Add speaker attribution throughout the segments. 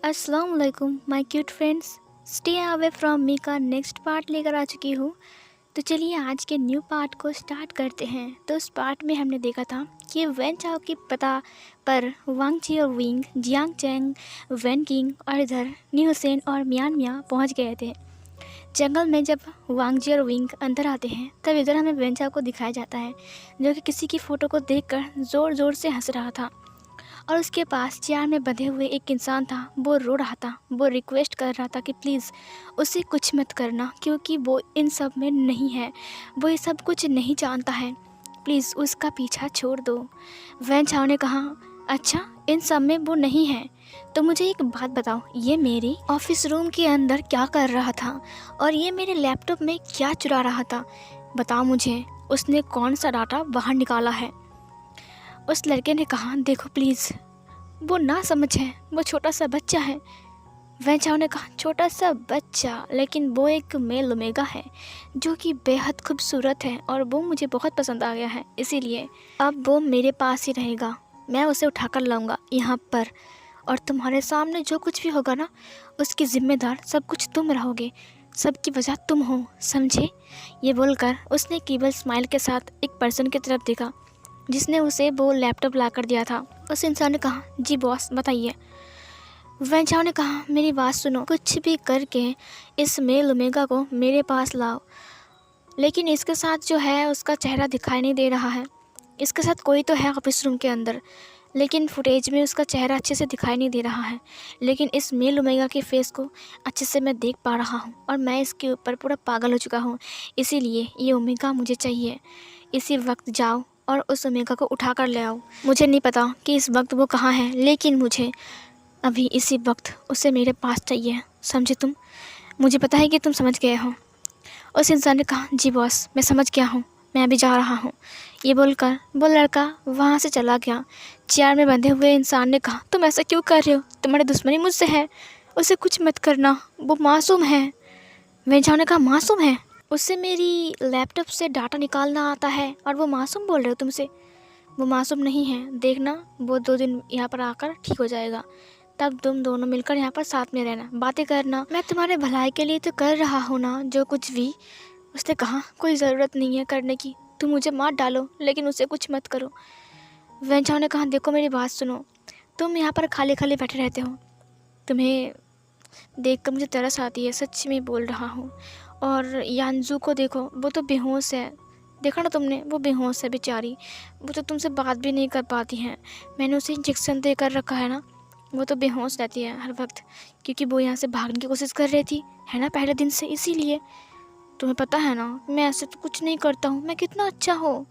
Speaker 1: अस्सलाम वालेकुम my cute friends. Stay away from me का नेक्स्ट पार्ट लेकर आ चुकी हूँ। तो चलिए आज के न्यू पार्ट को स्टार्ट करते हैं। तो उस पार्ट में हमने देखा था कि वैन चाओ की पता पर वांग जी और विंग, जियांग चैंग, वैन किंग और इधर न्यू हुसैन और मियान मियाँ पहुँच गए थे जंगल में। जब वांग जी और विंग अंदर आते हैं तब इधर हमें वैन चाओ को दिखाया जाता है जो कि किसी की फ़ोटो को देखकर ज़ोर ज़ोर से हंस रहा था और उसके पास चेयर में बंधे हुए एक इंसान था। वो रो रहा था, वो रिक्वेस्ट कर रहा था कि प्लीज़ उसे कुछ मत करना क्योंकि वो इन सब में नहीं है, वो ये सब कुछ नहीं जानता है, प्लीज़ उसका पीछा छोड़ दो। वैन चाओ ने कहा अच्छा इन सब में वो नहीं है तो मुझे एक बात बताओ, ये मेरी ऑफिस रूम के अंदर क्या कर रहा था और ये मेरे लैपटॉप में क्या चुरा रहा था, बताओ मुझे उसने कौन सा डाटा बाहर निकाला है। उस लड़के ने कहा देखो प्लीज़ वो ना समझ है, वो छोटा सा बच्चा है। वैन चाओ ने कहा छोटा सा बच्चा, लेकिन वो एक मेल ओमेगा है जो कि बेहद खूबसूरत है और वो मुझे बहुत पसंद आ गया है, इसीलिए अब वो मेरे पास ही रहेगा। मैं उसे उठाकर लाऊंगा यहाँ पर और तुम्हारे सामने जो कुछ भी होगा ना उसकी ज़िम्मेदार सब कुछ तुम रहोगे, सबकी वजह तुम हो, समझे। ये बोलकर उसने केवल स्माइल के साथ एक पर्सन की तरफ देखा जिसने उसे वो लैपटॉप ला कर दिया था। उस इंसान ने कहा जी बॉस बताइए। वैन चाओ ने कहा मेरी बात सुनो, कुछ भी करके इस मेल ओमेगा को मेरे पास लाओ, लेकिन इसके साथ जो है उसका चेहरा दिखाई नहीं दे रहा है। इसके साथ कोई तो है ऑफिस रूम के अंदर, लेकिन फुटेज में उसका चेहरा अच्छे से दिखाई नहीं दे रहा है, लेकिन इस मेल ओमेगा के फेस को अच्छे से मैं देख पा रहा हूँ और मैं इसके ऊपर पूरा पागल हो चुका हूँ, इसीलिए ये ओमेगा मुझे चाहिए। इसी वक्त जाओ और उस ओमेगा को उठा कर ले आओ। मुझे नहीं पता कि इस वक्त वो कहाँ है, लेकिन मुझे अभी इसी वक्त उसे मेरे पास चाहिए, समझे तुम। मुझे पता है कि तुम समझ गए हो। उस इंसान ने कहा जी बॉस मैं समझ गया हूँ, मैं अभी जा रहा हूँ। ये बोलकर वो लड़का वहाँ से चला गया। चेयर में बंधे हुए इंसान ने कहा तुम ऐसा क्यों कर रहे हो, तुम्हारी दुश्मनी मुझसे है, उसे कुछ मत करना, वो मासूम है। वैन चाओ ने कहा मासूम है, उससे मेरी लैपटॉप से डाटा निकालना आता है और वो मासूम बोल रहे हो तुमसे। वो मासूम नहीं है, देखना वो 2 दिन यहाँ पर आकर ठीक हो जाएगा, तब तुम दोनों मिलकर यहाँ पर साथ में रहना, बातें करना। मैं तुम्हारे भलाई के लिए तो कर रहा हूँ ना जो कुछ भी। उसने कहा कोई ज़रूरत नहीं है करने की, तुम मुझे मार डालो लेकिन उसे कुछ मत करो। वैन चाओ ने कहा देखो मेरी बात सुनो, तुम यहाँ पर खाली खाली बैठे रहते हो, तुम्हें देख कर मुझे तरस आती है, सच में बोल रहा हूँ। और यानजू को देखो, वो तो बेहोश है, देखा ना तुमने, वो बेहोश है बेचारी, वो तो तुमसे बात भी नहीं कर पाती है। मैंने उसे इंजेक्शन दे कर रखा है ना, वो तो बेहोश रहती है हर वक्त, क्योंकि वो यहाँ से भागने की कोशिश कर रही थी है ना पहले दिन से, इसीलिए। तुम्हें पता है ना मैं ऐसे तो कुछ नहीं करता हूँ, मैं कितना अच्छा हूँ।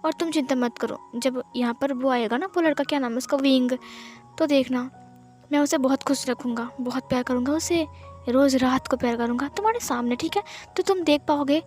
Speaker 1: और तुम चिंता मत करो, जब यहाँ पर वो आएगा ना, वो लड़का क्या नाम है उसका, विंग, तो देखना मैं उसे बहुत खुश रखूँगा, बहुत प्यार करूँगा उसे, रोज़ रात को प्यार करूँगा तुम्हारे सामने, ठीक है, तो तुम देख पाओगे।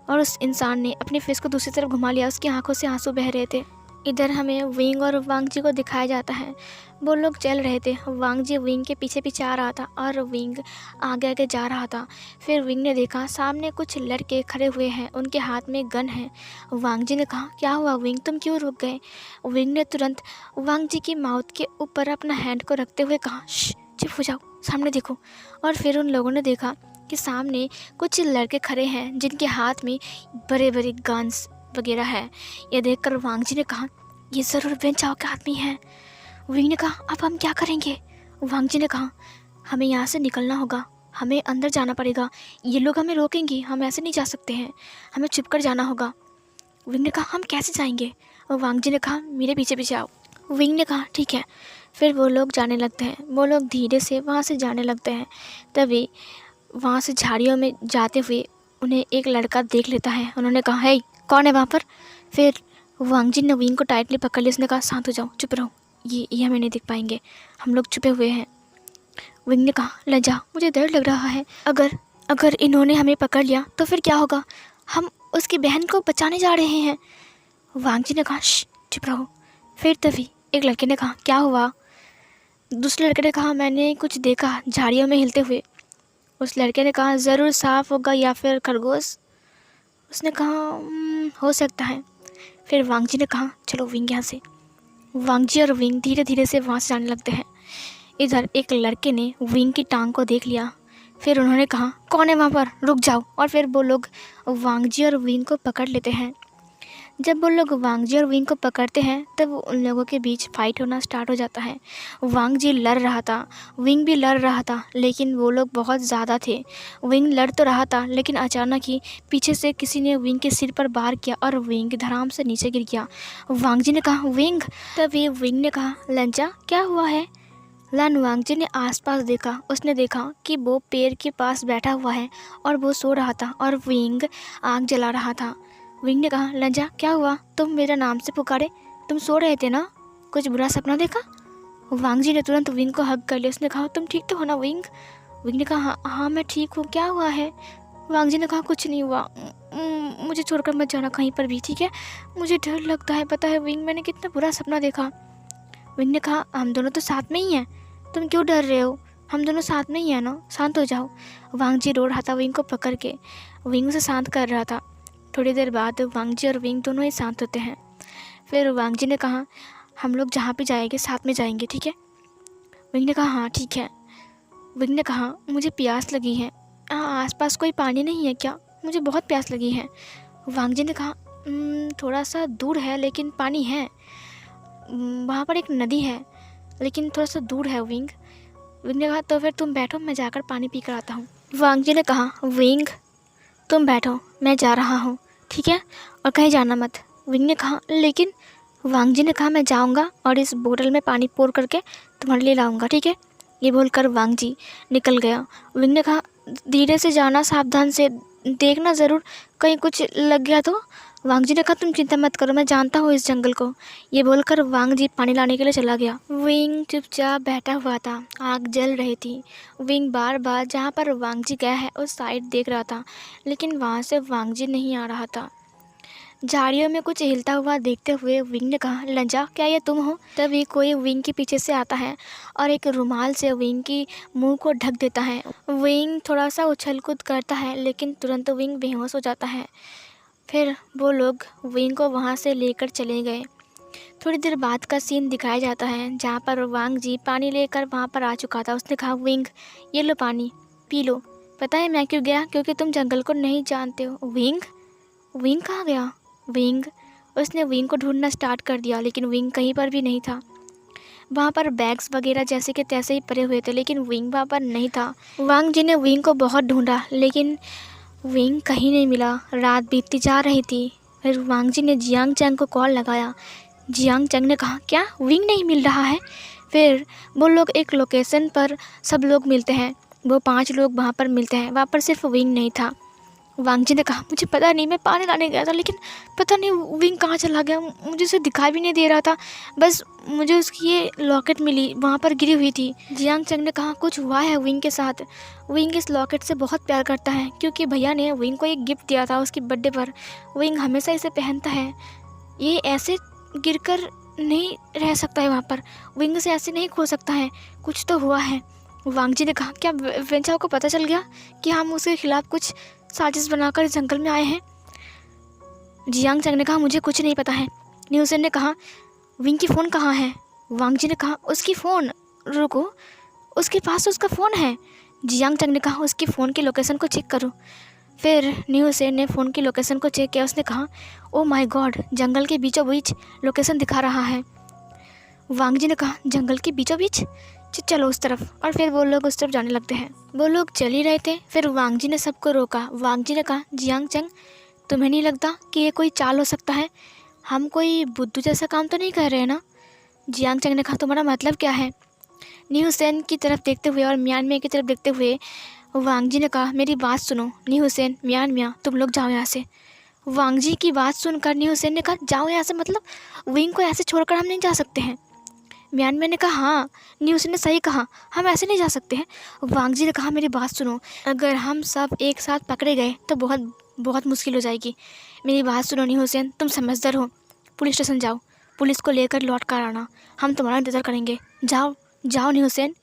Speaker 1: और उस इंसान ने अपने फेस को दूसरी तरफ घुमा लिया, उसकी आंखों से आंसू बह रहे थे। इधर हमें विंग और वांग जी को दिखाया जाता है, वो लोग चल रहे थे, वांग जी विंग के पीछे पीछे आ रहा था और विंग आगे आगे जा रहा था। फिर विंग ने देखा सामने कुछ लड़के खड़े हुए हैं, उनके हाथ में गन है। वांग जी ने कहा क्या हुआ विंग, तुम क्यों रुक गए। विंग ने तुरंत वांग जी की माउथ के ऊपर अपना हैंड को रखते हुए कहा चुप हो जाओ, सामने देखो। और फिर उन लोगों ने देखा कि सामने कुछ लड़के खड़े हैं जिनके हाथ में बड़े बड़े गन्स वगैरह है। यह देखकर वांग जी ने कहा ये ज़रूर वैन चाओ के आदमी है। विंग ने कहा अब हम क्या करेंगे। वांग जी ने कहा हमें यहाँ से निकलना होगा, हमें अंदर जाना पड़ेगा, ये लोग हमें रोकेंगे, हम ऐसे नहीं जा सकते हैं, हमें छुप कर जाना होगा। विंग ने कहा हम कैसे जाएंगे। और वांग जी ने कहा मेरे पीछे पीछे आओ। विंग ने कहा ठीक है। फिर वो लोग जाने लगते हैं, वो लोग धीरे से वहाँ से जाने लगते हैं। तभी वहाँ से झाड़ियों में जाते हुए उन्हें एक लड़का देख लेता है। उन्होंने कहा है कौन है वहाँ पर। फिर वांग जी ने विंग को टाइटली पकड़ लिया, उसने कहा शांत हो जाओ, चुप रहो, ये हमें नहीं देख पाएंगे, हम लोग छुपे हुए हैं। विंग ने कहा लजा मुझे डर लग रहा है, अगर अगर इन्होंने हमें पकड़ लिया तो फिर क्या होगा, हम उसकी बहन को बचाने जा रहे हैं। वांग जी ने कहा चुप रहो। फिर तभी एक लड़के ने कहा क्या हुआ। दूसरे लड़के ने कहा मैंने कुछ देखा झाड़ियों में हिलते हुए। उस लड़के ने कहा ज़रूर सांप होगा या फिर खरगोश। उसने कहा हो सकता है। फिर वांग जी ने कहा चलो विंग यहाँ से। वांग जी और विंग धीरे धीरे से वहाँ से जाने लगते हैं। इधर एक लड़के ने विंग की टांग को देख लिया। फिर उन्होंने कहा, कौन है वहाँ पर, रुक जाओ। और फिर वो लोग वांगजी और विंग को पकड़ लेते हैं। जब वो लोग वांगजी और विंग को पकड़ते हैं तब उन लोगों के बीच फाइट होना स्टार्ट हो जाता है। वांगजी लड़ रहा था, विंग भी लड़ रहा था, लेकिन वो लोग बहुत ज़्यादा थे। विंग लड़ तो रहा था, लेकिन अचानक ही पीछे से किसी ने विंग के सिर पर वार किया और विंग धड़ाम से नीचे गिर गया। वांगजी ने कहा, विंग। तभी विंग ने कहा, लंचा क्या हुआ है। लन वांगजी ने आसपास देखा। उसने देखा कि वो पेड़ के पास बैठा हुआ है और वो सो रहा था और विंग आग जला रहा था। विंग ने कहा, लंजा क्या हुआ, तुम मेरा नाम से पुकारे, तुम सो रहे थे ना, कुछ बुरा सपना देखा। वांगजी ने तुरंत विंग को हग कर लिया। उसने कहा, तुम ठीक तो हो ना विंग। विंग ने कहा, हाँ मैं ठीक हूँ, क्या हुआ है। वांगजी ने कहा, कुछ नहीं हुआ, मुझे छोड़कर मत जाना कहीं पर भी, ठीक है, मुझे डर लगता है, पता है विंग, मैंने कितना बुरा सपना देखा। विंग ने कहा, हम दोनों तो साथ में ही हैं, तुम क्यों डर रहे हो, हम दोनों साथ में ही हैं ना, शांत हो जाओ। वांगजी रो रहा था विंग को पकड़ के, विंग से शांत कर रहा था। थोड़ी देर बाद वांगजी और विंग दोनों ही शांत होते हैं। फिर वांगजी ने कहा, हम लोग जहाँ पे जाएंगे साथ में जाएंगे, ठीक है। विंग ने कहा, हाँ ठीक है। विंग ने कहा, मुझे प्यास लगी है, आसपास कोई पानी नहीं है क्या, मुझे बहुत प्यास लगी है। वांगजी ने कहा, थोड़ा सा दूर है लेकिन पानी है, वहाँ पर एक नदी है लेकिन थोड़ा सा दूर है विंग। विंग ने कहा, तो फिर तुम बैठो, मैं जाकर पानी पी कर आता हूँ। वांगजी ने कहा, विंग तुम बैठो, मैं जा रहा हूँ, ठीक है, और कहीं जाना मत। विंग ने कहा, लेकिन। वांगजी ने कहा, मैं जाऊँगा और इस बोतल में पानी पोर करके तुम्हारे लिए लाऊंगा, ठीक है। ये बोलकर वांगजी निकल गया। विंग ने कहा, धीरे से जाना, सावधान से देखना ज़रूर, कहीं कुछ लग गया तो। वांगजी ने कहा, तुम चिंता मत करो, मैं जानता हूँ इस जंगल को। ये बोलकर वांगजी पानी लाने के लिए चला गया। विंग चुपचाप बैठा हुआ था, आग जल रही थी। विंग बार बार जहाँ पर वांगजी गया है उस साइड देख रहा था, लेकिन वहाँ से वांगजी नहीं आ रहा था। झाड़ियों में कुछ हिलता हुआ देखते हुए विंग ने कहा, लंजा क्या ये तुम हो। तभी कोई विंग के पीछे से आता है और एक रुमाल से विंग की मुंह को ढक देता है। विंग थोड़ा सा उछल कूद करता है, लेकिन तुरंत विंग बेहोश हो जाता है। फिर वो लोग विंग को वहाँ से लेकर चले गए। थोड़ी देर बाद का सीन दिखाया जाता है जहाँ पर वांगजी पानी लेकर वहाँ पर आ चुका था। उसने कहा, विंग ये लो पानी, पी लो। पता है मैं क्यों गया, क्योंकि तुम जंगल को नहीं जानते हो। विंग, विंग कहाँ गया। विंग, उसने विंग को ढूंढना स्टार्ट कर दिया, लेकिन विंग कहीं पर भी नहीं था। वहाँ पर बैग्स वगैरह जैसे के तैसे ही पड़े हुए थे, लेकिन विंग वहाँ पर नहीं था। वांगजी ने विंग को बहुत ढूंढा, लेकिन विंग कहीं नहीं मिला। रात बीतती जा रही थी। फिर वांगजी ने जियांग चैंग को कॉल लगाया। जियांग चैंग ने कहा, क्या विंग नहीं मिल रहा है। फिर वो लोग एक लोकेशन पर सब लोग मिलते हैं, वो 5 लोग वहाँ पर मिलते हैं, वहाँ पर सिर्फ विंग नहीं था। वांगजी ने कहा, मुझे पता नहीं, मैं पानी लाने गया था, लेकिन पता नहीं विंग कहाँ चला गया, मुझे उसे दिखाई भी नहीं दे रहा था, बस मुझे उसकी ये लॉकेट मिली, वहाँ पर गिरी हुई थी। जियांग चैंग ने कहा, कुछ हुआ है विंग के साथ। विंग इस लॉकेट से बहुत प्यार करता है, क्योंकि भैया ने विंग को एक गिफ्ट दिया था उसकी बर्थडे पर। विंग हमेशा इसे पहनता है, ये ऐसे गिरकर नहीं रह सकता है वहाँ पर, विंग से ऐसे नहीं खो सकता है, कुछ तो हुआ है। वांगजी ने कहा, क्या वेंचाओ को पता चल गया कि हम उसके खिलाफ कुछ साजिश बनाकर जंगल में आए हैं। जियांग चैंग ने कहा, मुझे कुछ नहीं पता है। न्यूसेन ने कहा, विंग की फ़ोन कहाँ है। वांगजी ने कहा, उसकी फ़ोन, रुको, उसके पास तो उसका फ़ोन है। जियांग चैंग ने कहा, उसकी फ़ोन की लोकेशन को चेक करो। फिर न्यूसेन ने फ़ोन की लोकेशन को चेक किया। उसने कहा, ओ माय गॉड, जंगल के बीचों बीच लोकेशन दिखा रहा है। वांगजी ने कहा, जंगल के बीचों बीच, चलो उस तरफ। और फिर वो लोग उस तरफ जाने लगते हैं। वो लोग चल ही रहे थे, फिर वांगजी ने सबको रोका। वांगजी ने कहा, जियांग चैंग, तुम्हें नहीं लगता कि ये कोई चाल हो सकता है, हम कोई बुद्धू जैसा काम तो नहीं कर रहे हैं ना। जियांग चैंग ने कहा, तुम्हारा मतलब क्या है। न्यूसेन की तरफ देखते हुए और म्यान की तरफ देखते हुए वांगजी ने कहा, मेरी बात सुनो न्यूसेन, म्यान, तुम लोग जाओ यहाँ से। वांगजी की बात सुनकर न्यूसेन ने कहा, जाओ यहाँ से मतलब विंग को ऐसे छोड़कर हम नहीं जा सकते हैं। म्यान ने कहा, हाँ न्यूसेन ने सही कहा, हम ऐसे नहीं जा सकते हैं। वांगजी ने कहा, मेरी बात सुनो, अगर हम सब एक साथ पकड़े गए तो बहुत बहुत मुश्किल हो जाएगी। मेरी बात सुनो न्यूसेन, तुम समझदार हो, पुलिस स्टेशन जाओ, पुलिस को लेकर लौट कर आना, हम तुम्हारा इंतज़ार करेंगे, जाओ जाओ न्यूसेन।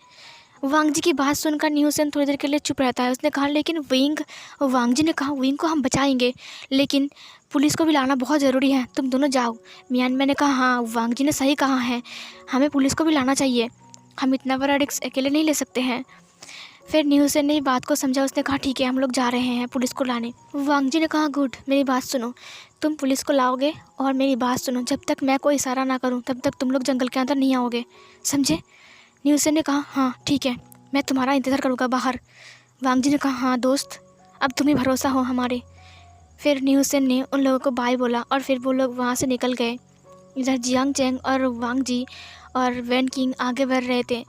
Speaker 1: वांगजी की बात सुनकर न्यूसेन थोड़ी देर के लिए चुप रहता है। उसने कहा, लेकिन विंग। वांगजी ने कहा, विंग को हम बचाएंगे, लेकिन पुलिस को भी लाना बहुत ज़रूरी है, तुम दोनों जाओ। म्यान ने कहा, हाँ वांगजी ने सही कहा है, हमें पुलिस को भी लाना चाहिए। हम इतना बड़ा रिस्क अकेले नहीं ले सकते हैं। फिर न्यूसेन ने बात को समझा। उसने कहा ठीक है, हम लोग जा रहे हैं पुलिस को लाने। वांग जी ने कहा गुड, मेरी बात सुनो, तुम पुलिस को लाओगे और मेरी बात सुनो, जब तक मैं कोई इशारा ना करूं तब तक तुम लोग जंगल के अंदर नहीं आओगे, समझे? न्यूसेन ने कहा हाँ ठीक है, मैं तुम्हारा इंतज़ार करूँगा बाहर। वांग जी ने कहा हाँ दोस्त, अब तुम्हें भरोसा हो हमारे। फिर न्यूसेन ने उन लोगों को बाय बोला और फिर वो लोग वहाँ से निकल गए। इधर जियांग चैंग और वांग जी और वैन किंग आगे बढ़ रहे थे।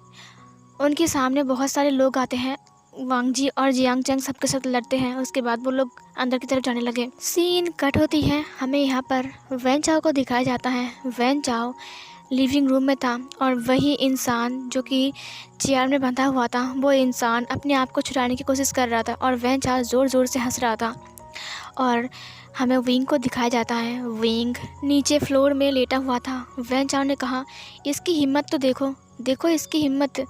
Speaker 1: उनके सामने बहुत सारे लोग आते हैं। वांग जी और जियांग चैंग सबके साथ लड़ते हैं। उसके बाद वो लोग अंदर की तरफ जाने लगे। सीन कट होती है। हमें यहाँ पर वैन चाओ को दिखाया जाता है। वैन चाओ लिविंग रूम में था और वही इंसान जो कि चेयर में बंधा हुआ था, वो इंसान अपने आप को छुड़ाने की कोशिश कर रहा था और वैन चाओ ज़ोर ज़ोर से हंस रहा था। और हमें विंग को दिखाया जाता है। विंग नीचे फ्लोर में लेटा हुआ था। वैन चाओ ने कहा इसकी हिम्मत तो देखो, देखो इसकी हिम्मत।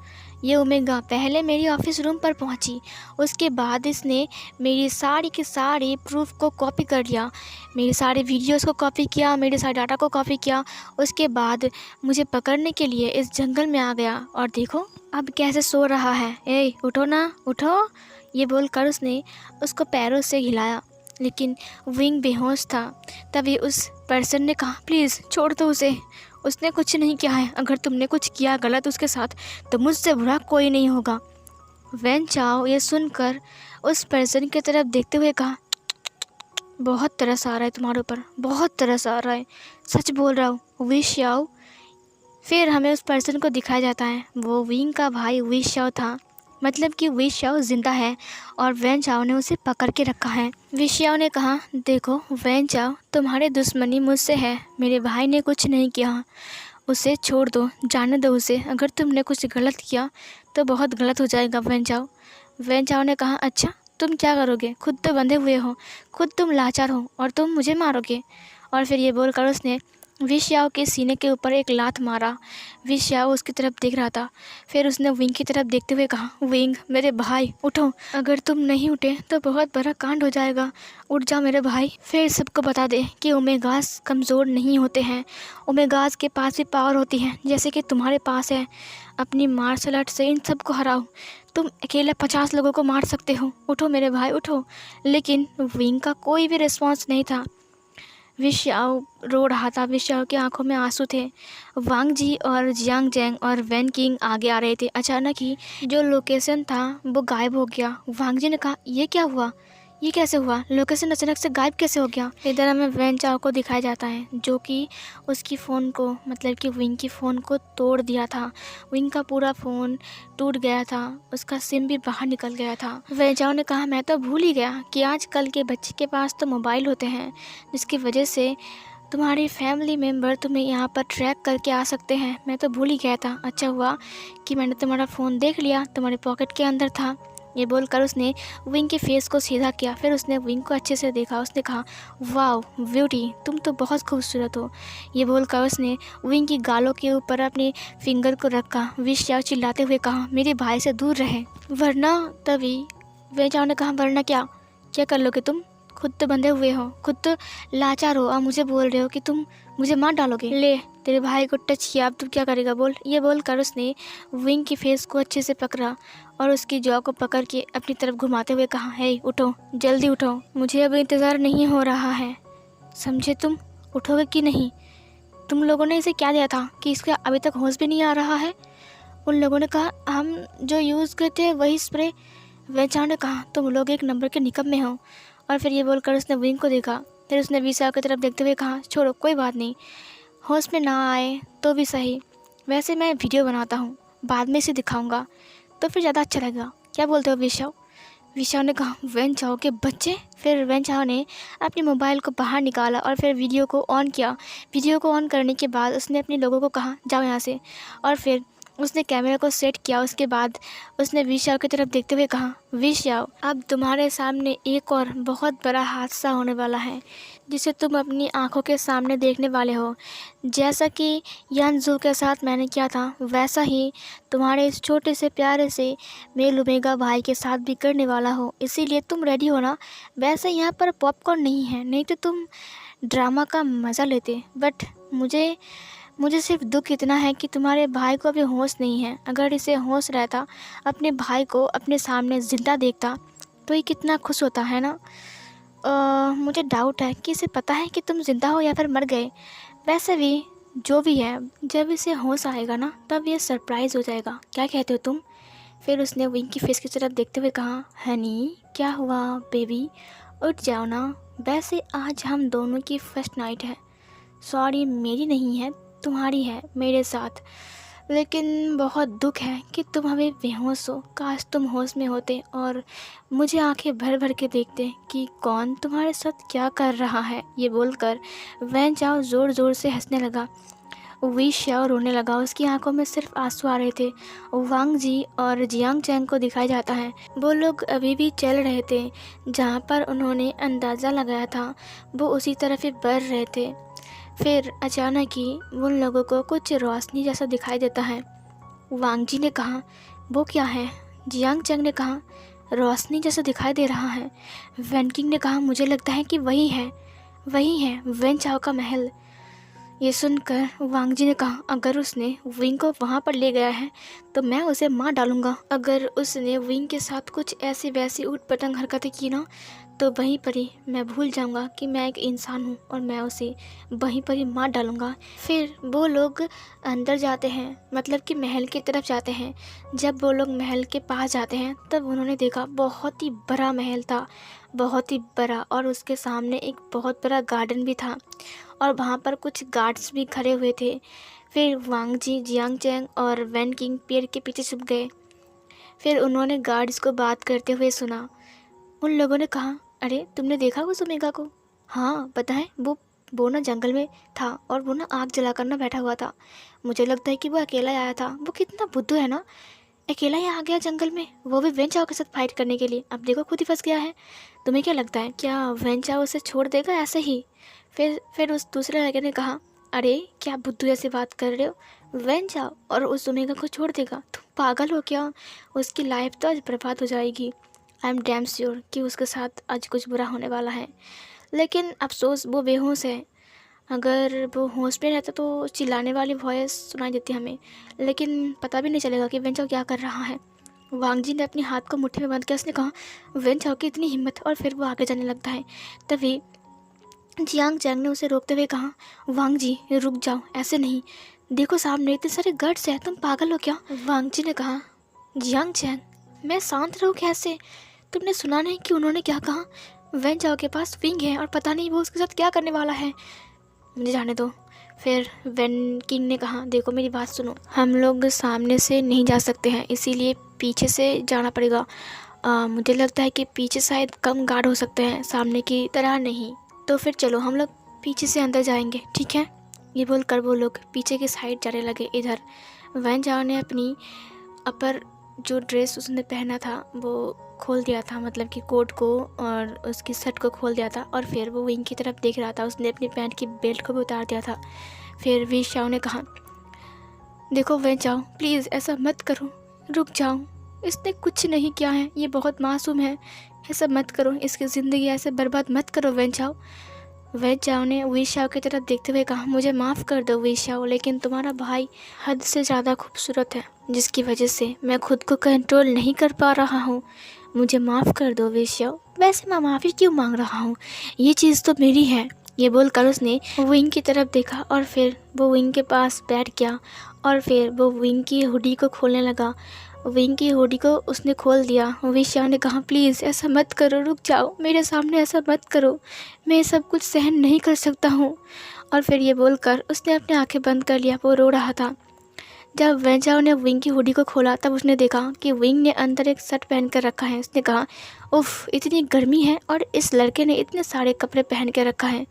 Speaker 1: ये ओमेगा पहले मेरी ऑफिस रूम पर पहुंची, उसके बाद इसने मेरी सारी की सारी प्रूफ को कॉपी कर लिया, मेरे सारे वीडियोस को कॉपी किया, मेरे सारे डाटा को कॉपी किया। उसके बाद मुझे पकड़ने के लिए इस जंगल में आ गया और देखो अब कैसे सो रहा है। ए उठो ना, उठो, ये बोलकर उसने उसको पैरों से हिलाया, लेकिन विंग बेहोश था। तभी उस पर्सन ने कहा प्लीज़ छोड़ दो उसे, उसने कुछ नहीं किया है। अगर तुमने कुछ किया गलत उसके साथ तो मुझसे बुरा कोई नहीं होगा। वैन चाओ ये सुनकर उस पर्सन की तरफ देखते हुए कहा बहुत तरस आ रहा है तुम्हारे ऊपर, बहुत तरस आ रहा है, सच बोल रहा हूँ विश याओ। फिर हमें उस पर्सन को दिखाया जाता है। वो विंग का भाई विश याओ था, मतलब कि विश याओ जिंदा है और वैन चाओ ने उसे पकड़ के रखा है। विश याओ ने कहा देखो वैन चाओ, तुम्हारी दुश्मनी मुझसे है, मेरे भाई ने कुछ नहीं किया, उसे छोड़ दो, जाने दो उसे। अगर तुमने कुछ गलत किया तो बहुत गलत हो जाएगा वैन चाओ। वैन चाओ ने कहा अच्छा तुम क्या करोगे, खुद तो बंधे हुए हो, खुद तुम लाचार हो और तुम मुझे मारोगे। और फिर ये बोलकर उसने विश याओ के सीने के ऊपर एक लात मारा। विश याओ उसकी तरफ देख रहा था। फिर उसने विंग की तरफ देखते हुए कहा विंग मेरे भाई उठो, अगर तुम नहीं उठे तो बहुत बड़ा कांड हो जाएगा, उठ जाओ मेरे भाई। फिर सबको बता दे कि ओमेगास कमज़ोर नहीं होते हैं, ओमेगास के पास भी पावर होती है जैसे कि तुम्हारे पास है। अपनी मार्शल आर्ट से इन सबको हराओ, तुम अकेले 50 लोगों को मार सकते हो, उठो मेरे भाई उठो। लेकिन विंग का कोई भी रिस्पॉन्स नहीं था। विश याओ रो रहा था, विश याओ की आंखों में आंसू थे। वांग जी और जियांग जैंग और वैन किंग आगे आ रहे थे। अचानक ही जो लोकेशन था वो गायब हो गया। वांग जी ने कहा ये क्या हुआ, ये कैसे हुआ, लोकेशन अचानक से गायब कैसे हो गया? इधर हमें वैन चाओ को दिखाया जाता है जो कि उसकी फ़ोन को, मतलब कि विंग की फ़ोन को तोड़ दिया था। विंग का पूरा फ़ोन टूट गया था, उसका सिम भी बाहर निकल गया था। वैन चाओ ने कहा मैं तो भूल ही गया कि आजकल के बच्चे के पास तो मोबाइल होते हैं, जिसकी वजह से तुम्हारी फैमिली मेम्बर तुम्हें यहाँ पर ट्रैक करके आ सकते हैं। मैं तो भूल ही गया था, अच्छा हुआ कि मैंने तुम्हारा फ़ोन देख लिया, तुम्हारे पॉकेट के अंदर था। ये बोलकर उसने विंग के फेस को सीधा किया। फिर उसने विंग को अच्छे से देखा। उसने कहा वाओ ब्यूटी, तुम तो बहुत खूबसूरत हो। ये बोलकर उसने विंग की गालों के ऊपर अपने फिंगर को रखा। विश याओ चिल्लाते हुए कहा मेरे भाई से दूर रहे वरना। तभी वैन चाओ ने कहा वरना क्या, क्या कर लोगे तुम, खुद तो बंधे हुए हो, खुद तो लाचार हो और मुझे बोल रहे हो कि तुम मुझे मार डालोगे। ले तेरे भाई को टच किया, अब तू क्या करेगा बोल। ये बोलकर उसने विंग की फेस को अच्छे से पकड़ा और उसकी जॉ को पकड़ के अपनी तरफ घुमाते हुए कहा हे उठो, जल्दी उठो, मुझे अब इंतज़ार नहीं हो रहा है, समझे तुम, उठोगे कि नहीं? तुम लोगों ने इसे क्या दिया था कि इसका अभी तक होश भी नहीं आ रहा है? उन लोगों ने कहा हम जो यूज़ करते हैं वही स्प्रे। वैन चाओ ने कहा तुम लोग एक नंबर के निकम्मे हो। और फिर ये बोलकर उसने विंग को देखा। फिर उसने विशाओ की तरफ देखते हुए कहा छोड़ो कोई बात नहीं, होश में ना आए तो भी सही, वैसे मैं वीडियो बनाता हूँ, बाद में इसे दिखाऊंगा तो फिर ज़्यादा अच्छा लगेगा, क्या बोलते हो विशाओ? विशाओ ने कहा वैन चाओ के बच्चे। फिर वैन चाओ ने अपने मोबाइल को बाहर निकाला और फिर वीडियो को ऑन किया। वीडियो को ऑन करने के बाद उसने अपने लोगों को कहा जाओ यहाँ से, और फिर उसने कैमरा को सेट किया। उसके बाद उसने विशाओ की तरफ देखते हुए कहा विशाओ अब तुम्हारे सामने एक और बहुत बड़ा हादसा होने वाला है जिसे तुम अपनी आंखों के सामने देखने वाले हो। जैसा कि यानजू के साथ मैंने किया था वैसा ही तुम्हारे इस छोटे से प्यारे से मेल ओमेगा भाई के साथ भी करने वाला हो, इसीलिए तुम रेडी हो ना। वैसे यहाँ पर पॉपकॉर्न नहीं है, नहीं तो तुम ड्रामा का मज़ा लेते, बट मुझे मुझे सिर्फ दुख इतना है कि तुम्हारे भाई को अभी होश नहीं है। अगर इसे होश रहता, अपने भाई को अपने सामने ज़िंदा देखता तो ये कितना खुश होता है ना। मुझे डाउट है कि इसे पता है कि तुम ज़िंदा हो या फिर मर गए। वैसे भी जो भी है, जब इसे होश आएगा ना तब ये सरप्राइज़ हो जाएगा। क्या कहते हो तुम? फिर उसने विंग की फेस की तरफ देखते हुए कहा, हनी क्या हुआ बेबी, उठ जाओ ना। वैसे आज हम दोनों की फर्स्ट नाइट है। सॉरी मेरी नहीं है, तुम्हारी है मेरे साथ। लेकिन बहुत दुख है कि तुम अभी बेहोश हो। काश तुम होश में होते और मुझे आंखें भर भर के देखते कि कौन तुम्हारे साथ क्या कर रहा है। ये बोलकर वैन चाओ ज़ोर ज़ोर से हंसने लगा। वी शाओ रोने लगा। उसकी आंखों में सिर्फ आंसू आ रहे थे। वांग जी और जियांग चैंग को दिखाया जाता है। वो लोग अभी भी चल रहे थे जहाँ पर उन्होंने अंदाज़ा लगाया था। वो उसी तरफ ही बढ़ रहे थे। फिर अचानक ही उन लोगों को कुछ रोशनी जैसा दिखाई देता है। वांग जी ने कहा, वो क्या है? जियांग चैंग ने कहा, रोशनी जैसा दिखाई दे रहा है। वैन किंग ने कहा, मुझे लगता है कि वही है वैन चाओ का महल। ये सुनकर वांग जी ने कहा, अगर उसने विंग को वहाँ पर ले गया है तो मैं उसे मार डालूंगा। अगर उसने विंग के साथ कुछ ऐसी वैसी ऊट पटंग हरकतें की ना तो वहीं पर ही मैं भूल जाऊंगा कि मैं एक इंसान हूँ और मैं उसे वहीं पर ही मार डालूंगा। फिर वो लोग अंदर जाते हैं, मतलब कि महल की तरफ जाते हैं। जब वो लोग महल के पास जाते हैं तब उन्होंने देखा बहुत ही बड़ा महल था, बहुत ही बड़ा, और उसके सामने एक बहुत बड़ा गार्डन भी था और वहाँ पर कुछ गार्ड्स भी खड़े हुए थे। फिर वांग जी, जियांग चैंग और वैन किंग पेड़ के पीछे छुप गए। फिर उन्होंने गार्ड्स को बात करते हुए सुना। उन लोगों ने कहा, अरे तुमने देखा उस ओमेगा को? हाँ पता है, वो ना जंगल में था और वो ना आग जला कर ना बैठा हुआ था। मुझे लगता है कि वो अकेला आया था। वो कितना बुद्धू है ना, अकेला ही आ गया जंगल में, वो भी वेन चाओ के साथ फाइट करने के लिए। अब देखो खुद ही फंस गया है। तुम्हें क्या लगता है, क्या वेन चाओ उसे छोड़ देगा ऐसे ही? फिर उस दूसरे लड़के ने कहा, अरे क्या बुद्धू जैसे बात कर रहे हो? वेन चाओ और उस ओमेगा को छोड़ देगा? तुम पागल हो क्या? उसकी लाइफ तो आज बर्बाद हो जाएगी। आई एम डैम श्योर कि उसके साथ आज कुछ बुरा होने वाला है। लेकिन अफसोस वो बेहोश है। अगर वो होश में रहता तो चिल्लाने वाली वॉइस सुनाई देती हमें, लेकिन पता भी नहीं चलेगा कि वेन चाओ क्या कर रहा है। वांग जी ने अपने हाथ को मुट्ठी में बंद किया। उसने कहा, वेन चाओ की इतनी हिम्मत, और फिर वो आगे जाने लगता है। तभी जियांग चैंग ने उसे रोकते हुए कहा, वांग जी रुक जाओ, ऐसे नहीं, देखो सामने इतने सारे गार्ड्स हैं, तुम पागल हो क्या? वांग जी ने कहा, जियांग चैंग मैं शांत रहूँ कैसे? तुमने सुना नहीं कि उन्होंने क्या कहा? वेन चाओ के पास विंग है और पता नहीं वो उसके साथ क्या करने वाला है। मुझे जाने दो। फिर वेन किंग ने कहा, देखो मेरी बात सुनो, हम लोग सामने से नहीं जा सकते हैं, इसीलिए पीछे से जाना पड़ेगा। मुझे लगता है कि पीछे शायद कम गार्ड हो सकते हैं, सामने की तरह नहीं। तो फिर चलो हम लोग पीछे से अंदर जाएंगे, ठीक है? ये बोलकर वो लोग पीछे की साइड जाने लगे। इधर वैन चाओ ने अपनी अपर जो ड्रेस उसने पहना था वो खोल दिया था, मतलब कि कोट को और उसकी शर्ट को खोल दिया था, और फिर वो विंग की तरफ देख रहा था। उसने अपनी पैंट की बेल्ट को भी उतार दिया था। फिर वी शाओ ने कहा, देखो वैन चाओ प्लीज़ ऐसा मत करो, रुक जाओ, इसने कुछ नहीं किया है, ये बहुत मासूम है, ऐसा मत करो, इसकी ज़िंदगी ऐसे बर्बाद मत करो वैन चाओ। वैन चाओ ने वी शाओ की तरफ देखते हुए कहा, मुझे माफ़ कर दो वी शाओ, लेकिन तुम्हारा भाई हद से ज़्यादा खूबसूरत है, जिसकी वजह से मैं खुद को कंट्रोल नहीं कर पा रहा हूँ। मुझे माफ़ कर दो वी शाओ। वैसे मैं माफ़ी क्यों मांग रहा हूँ, ये चीज़ तो मेरी है। ये बोलकर उसने विंग की तरफ देखा और फिर वो विंग के पास बैठ गया और फिर वो विंग की हुडी को खोलने लगा। विंग की हुडी को उसने खोल दिया। वी शाओ ने कहा, प्लीज़ ऐसा मत करो, रुक जाओ, मेरे सामने ऐसा मत करो, मैं ये सब कुछ सहन नहीं कर सकता हूँ। और फिर ये बोलकर उसने अपनी आंखें बंद कर लिया। वो रो रहा था। जब वैन चाओ ने विंग की हुडी को खोला तब उसने देखा कि विंग ने अंदर एक शर्ट पहन कर रखा है। उसने कहा, उफ़ इतनी गर्मी है और इस लड़के ने इतने सारे कपड़े पहन के रखा है।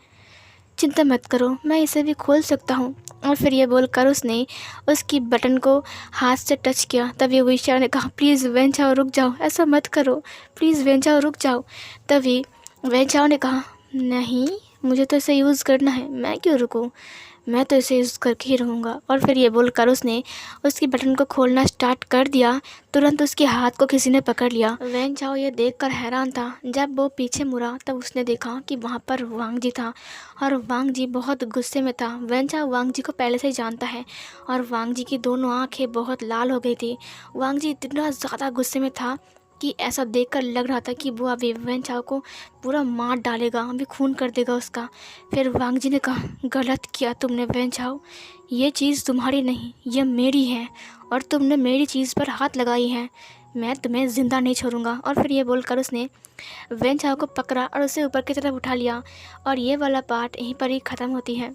Speaker 1: चिंता मत करो, मैं इसे भी खोल सकता हूँ। और फिर ये बोलकर उसने उसकी बटन को हाथ से टच किया। तभी वी शाओ ने कहा, प्लीज़ वैन चाओ रुक जाओ, ऐसा मत करो, प्लीज़ वैन चाओ रुक जाओ। तभी वैन चाओ ने कहा, नहीं मुझे तो इसे यूज़ करना है, मैं क्यों रुकूँ, मैं तो इसे यूज़ करके ही रहूँगा। और फिर ये बोलकर उसने उसकी बटन को खोलना स्टार्ट कर दिया। तुरंत उसके हाथ को किसी ने पकड़ लिया। वैन चाओ ये देखकर हैरान था। जब वो पीछे मुड़ा तब उसने देखा कि वहाँ पर वांग जी था और वांग जी बहुत गुस्से में था। वैन चाओ वांग जी को पहले से ही जानता है और वांग जी की दोनों आँखें बहुत लाल हो गई थी। वांग जी इतना ज़्यादा गुस्से में था कि ऐसा देखकर लग रहा था कि वो अभी वैन चाओ को पूरा मार डालेगा, अभी खून कर देगा उसका। फिर वांग जी ने कहा, गलत किया तुमने वैन चाओ, ये चीज़ तुम्हारी नहीं, ये मेरी है और तुमने मेरी चीज़ पर हाथ लगाई है, मैं तुम्हें ज़िंदा नहीं छोड़ूंगा। और फिर ये बोलकर उसने वैन चाओ को पकड़ा और उसे ऊपर की तरफ उठा लिया। और ये वाला पार्ट यहीं पर ही ख़त्म होती है।